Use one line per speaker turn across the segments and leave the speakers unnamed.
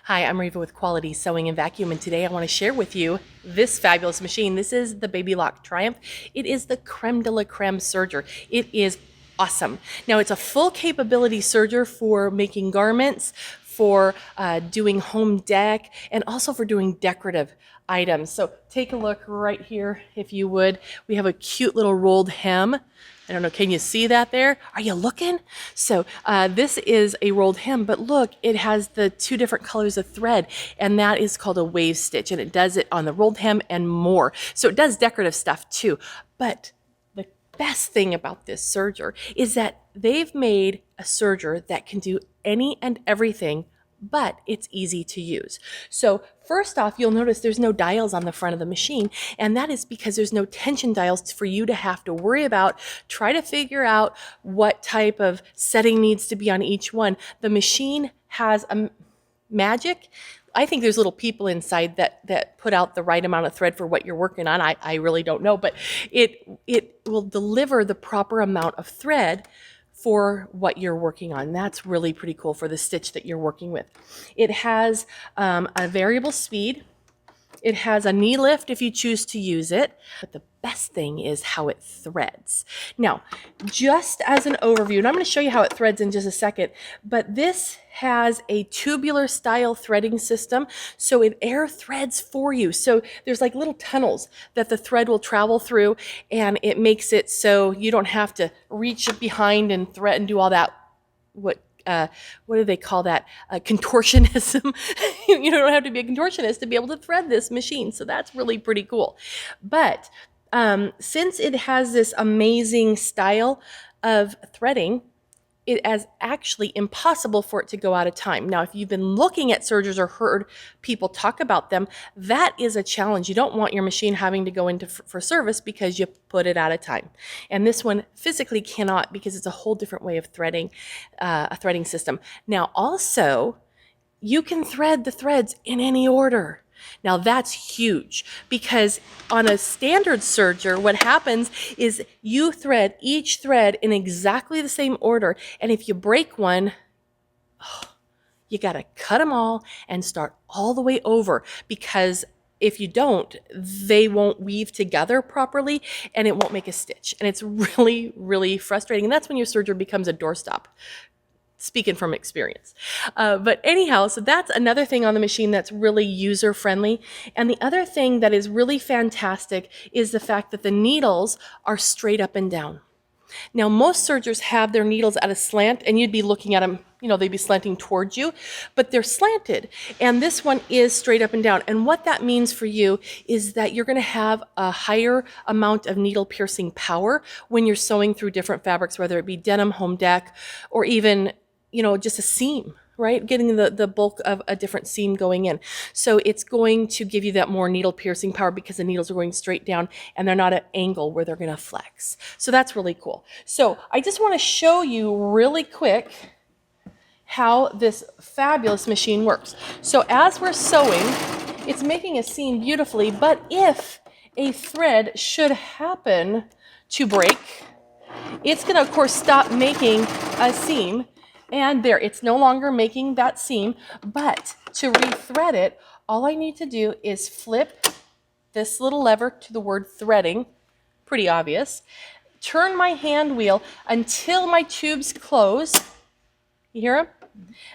Hi, I'm Reva with Quality Sewing and Vacuum, and today I want to share with you this fabulous machine. This is the Baby Lock Triumph. It is the creme de la creme serger. It is awesome. Now, it's a full capability serger for making garments, for doing home deck, and also for doing decorative items. So take a look right here, if you would. We have a cute little rolled hem. I don't know, can you see that there? Are you looking? So this is a rolled hem, but look, it has the two different colors of thread, and that is called a wave stitch, and it does it on the rolled hem and more. So it does decorative stuff too. But the best thing about this serger is that they've made a serger that can do any and everything, but it's easy to use. So first off, you'll notice there's no dials on the front of the machine, and that is because there's no tension dials for you to have to worry about, try to figure out what type of setting needs to be on each one. The machine has a magic. I think there's little people inside that put out the right amount of thread for what you're working on. I really don't know, but it will deliver the proper amount of thread for what you're working on. That's really pretty cool for the stitch that you're working with. It has a variable speed. It has a knee lift if you choose to use it, but the best thing is how it threads. Now, just as an overview, and I'm going to show you how it threads in just a second, but this has a tubular style threading system, so it air threads for you. So there's like little tunnels that the thread will travel through, and it makes it so you don't have to reach behind and thread and do all that, what do they call that? Contortionism. You don't have to be a contortionist to be able to thread this machine. So that's really pretty cool. But since it has this amazing style of threading, it is actually impossible for it to go out of time. Now, if you've been looking at sergers or heard people talk about them, that is a challenge. You don't want your machine having to go into for service because you put it out of time. And this one physically cannot, because it's a whole different way of threading, a threading system. Now, also, you can thread the threads in any order. Now that's huge, because on a standard serger, what happens is you thread each thread in exactly the same order, and if you break one, you got to cut them all and start all the way over, because if you don't, they won't weave together properly and it won't make a stitch. And it's really, really frustrating. And that's when your serger becomes a doorstop. Speaking from experience. But anyhow, so that's another thing on the machine that's really user friendly. And the other thing that is really fantastic is the fact that the needles are straight up and down. Now, most sergers have their needles at a slant, and you'd be looking at them, they'd be slanting towards you, but they're slanted. And this one is straight up and down. And what that means for you is that you're going to have a higher amount of needle piercing power when you're sewing through different fabrics, whether it be denim, home deck, or even just a seam, right? Getting the bulk of a different seam going in. So it's going to give you that more needle piercing power because the needles are going straight down and they're not at an angle where they're going to flex. So that's really cool. So I just want to show you really quick how this fabulous machine works. So as we're sewing, it's making a seam beautifully, but if a thread should happen to break, it's going to, of course, stop making a seam. And there, it's no longer making that seam, but to rethread it, all I need to do is flip this little lever to the word threading, pretty obvious, turn my hand wheel until my tubes close, you hear them?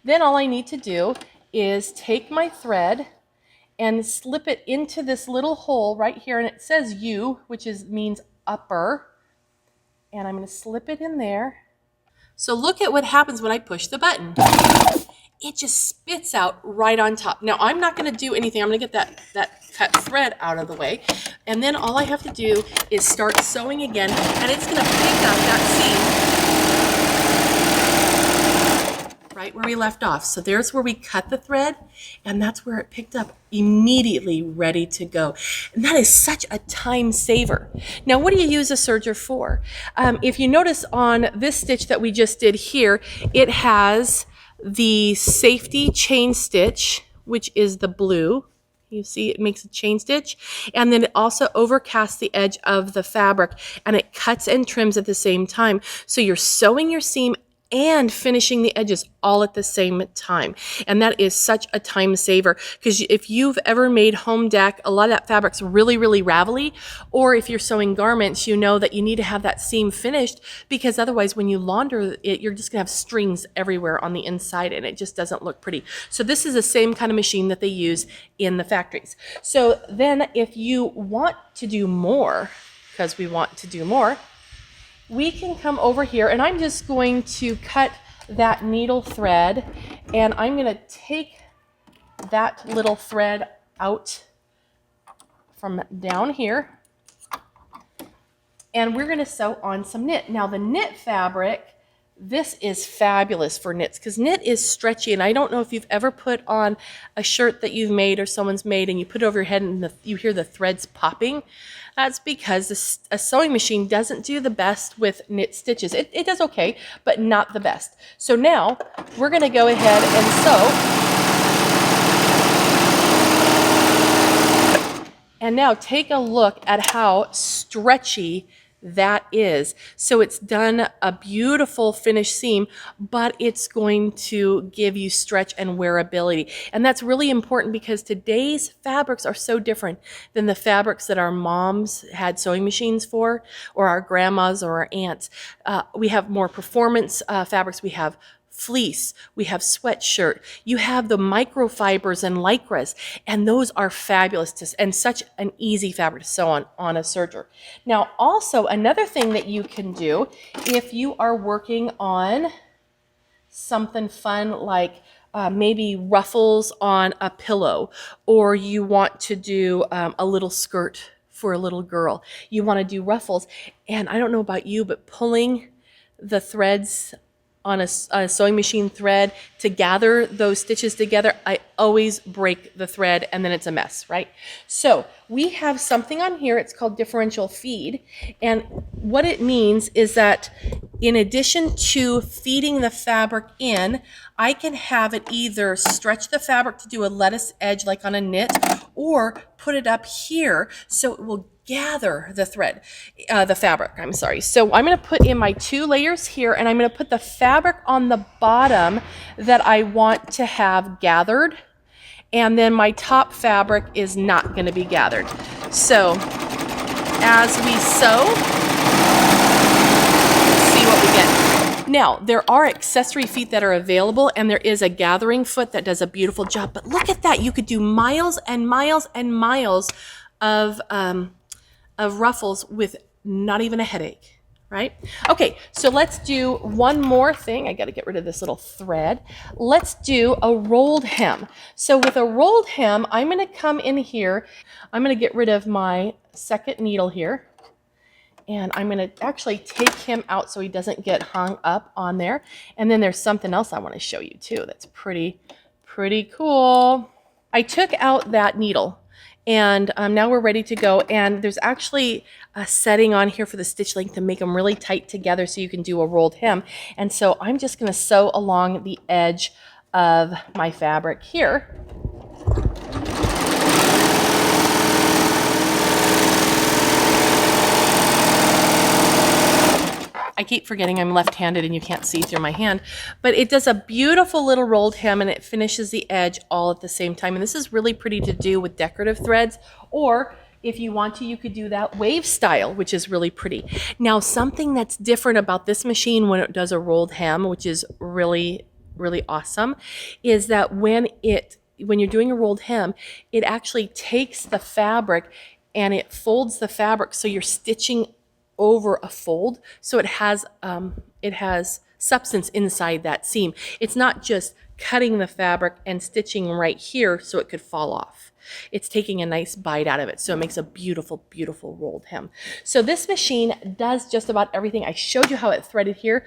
Then all I need to do is take my thread and slip it into this little hole right here, and it says U, which means upper, and I'm going to slip it in there. So look at what happens when I push the button. It just spits out right on top. Now I'm not going to do anything. I'm going to get that cut thread out of the way. And then all I have to do is start sewing again, and it's going to pick up that seam right where we left off. So there's where we cut the thread, and that's where it picked up, immediately ready to go. And that is such a time saver. Now, what do you use a serger for? If you notice on this stitch that we just did here, it has the safety chain stitch, which is the blue. You see it makes a chain stitch, and then it also overcasts the edge of the fabric, and it cuts and trims at the same time. So you're sewing your seam and finishing the edges all at the same time. And that is such a time saver, because if you've ever made home deck, a lot of that fabric's really, really ravelly, or if you're sewing garments, you know that you need to have that seam finished, because otherwise when you launder it, you're just gonna have strings everywhere on the inside and it just doesn't look pretty. So this is the same kind of machine that they use in the factories. So then if you want to do more, because we want to do more, we can come over here, and I'm just going to cut that needle thread, and I'm going to take that little thread out from down here, and we're going to sew on some knit. Now the knit fabric, this is fabulous for knits, because knit is stretchy, and I don't know if you've ever put on a shirt that you've made or someone's made and you put it over your head and you hear the threads popping. That's because a sewing machine doesn't do the best with knit stitches. It does okay, but not the best. So now we're going to go ahead and sew. And now take a look at how stretchy that is. So it's done a beautiful finished seam, but it's going to give you stretch and wearability. And that's really important, because today's fabrics are so different than the fabrics that our moms had sewing machines for, or our grandmas or our aunts. We have more performance fabrics. We have fleece, we have sweatshirt, you have the microfibers and lycras, and those are fabulous and such an easy fabric to sew on a serger. Now also another thing that you can do if you are working on something fun like maybe ruffles on a pillow, or you want to do a little skirt for a little girl, you want to do ruffles, and I don't know about you, but pulling the threads on a sewing machine thread to gather those stitches together, I always break the thread and then it's a mess, right? So we have something on here, it's called differential feed, and what it means is that in addition to feeding the fabric in, I can have it either stretch the fabric to do a lettuce edge like on a knit, or put it up here so it will gather the thread, the fabric, I'm sorry. So I'm going to put in my 2 layers here, and I'm going to put the fabric on the bottom that I want to have gathered, and then my top fabric is not going to be gathered. So as we sew, see what we get. Now, there are accessory feet that are available, and there is a gathering foot that does a beautiful job, but look at that. You could do miles and miles and miles of ruffles with not even a headache, right? Okay, so let's do one more thing. I got to get rid of this little thread. Let's do a rolled hem. So with a rolled hem, I'm going to come in here. I'm going to get rid of my second needle here, and I'm going to actually take him out so he doesn't get hung up on there. And then there's something else I want to show you too that's pretty cool. I took out that needle, and now we're ready to go, and there's actually a setting on here for the stitch length to make them really tight together so you can do a rolled hem. And so I'm just going to sew along the edge of my fabric here. I keep forgetting I'm left-handed and you can't see through my hand, but it does a beautiful little rolled hem, and it finishes the edge all at the same time. And this is really pretty to do with decorative threads, or if you want to, you could do that wave style, which is really pretty. Now, something that's different about this machine when it does a rolled hem, which is really awesome, is that when you're doing a rolled hem, it actually takes the fabric and it folds the fabric so you're stitching over a fold, so it has substance inside that seam. It's not just cutting the fabric and stitching right here so it could fall off. It's taking a nice bite out of it, so it makes a beautiful rolled hem. So this machine does just about everything. I showed you how it threaded here,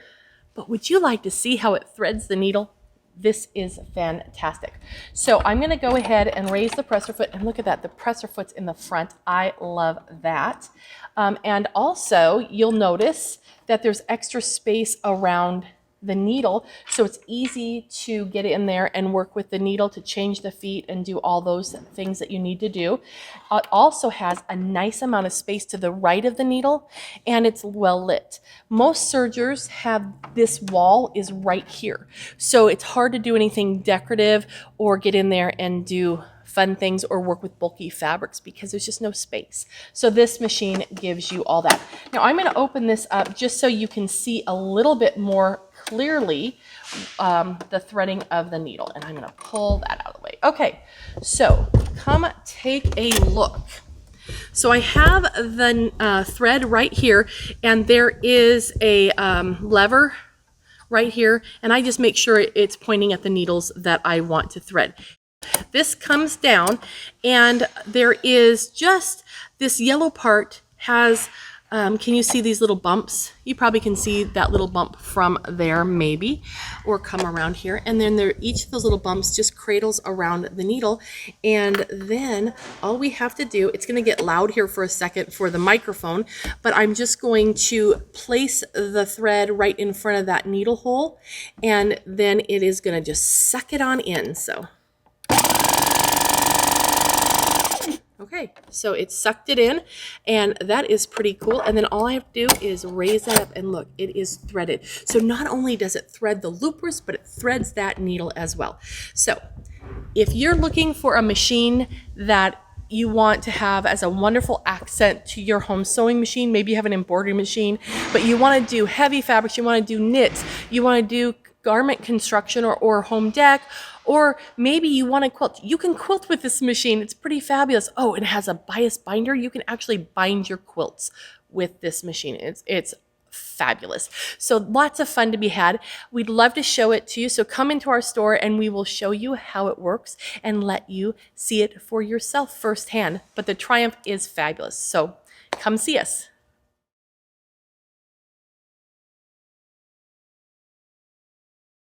but would you like to see how it threads the needle? This is fantastic. So I'm going to go ahead and raise the presser foot, and look at that, the presser foot's in the front. I love that. And also you'll notice that there's extra space around the needle, so it's easy to get in there and work with the needle to change the feet and do all those things that you need to do. It also has a nice amount of space to the right of the needle, and it's well lit. Most sergers have this wall is right here, so it's hard to do anything decorative or get in there and do fun things or work with bulky fabrics because there's just no space. So this machine gives you all that. Now I'm going to open this up just so you can see a little bit more clearly the threading of the needle, and I'm going to pull that out of the way. Okay, so come take a look. So I have the thread right here, and there is a lever right here, and I just make sure it's pointing at the needles that I want to thread. This comes down, and there is just this yellow part has, can you see these little bumps? You probably can see that little bump from there maybe, or come around here. And then each of those little bumps just cradles around the needle. And then all we have to do, it's gonna get loud here for a second for the microphone, but I'm just going to place the thread right in front of that needle hole, and then it is gonna just suck it on in, so. Okay, so it sucked it in, and that is pretty cool. And then all I have to do is raise that up, and look, it is threaded. So not only does it thread the loopers, but it threads that needle as well. So if you're looking for a machine that you want to have as a wonderful accent to your home sewing machine, maybe you have an embroidery machine, but you want to do heavy fabrics, you want to do knits, you want to do garment construction or home dec, or maybe you want to quilt. You can quilt with this machine. It's pretty fabulous. Oh, it has a bias binder. You can actually bind your quilts with this machine. It's fabulous. So lots of fun to be had. We'd love to show it to you. So come into our store and we will show you how it works and let you see it for yourself firsthand. But the Triumph is fabulous. So come see us.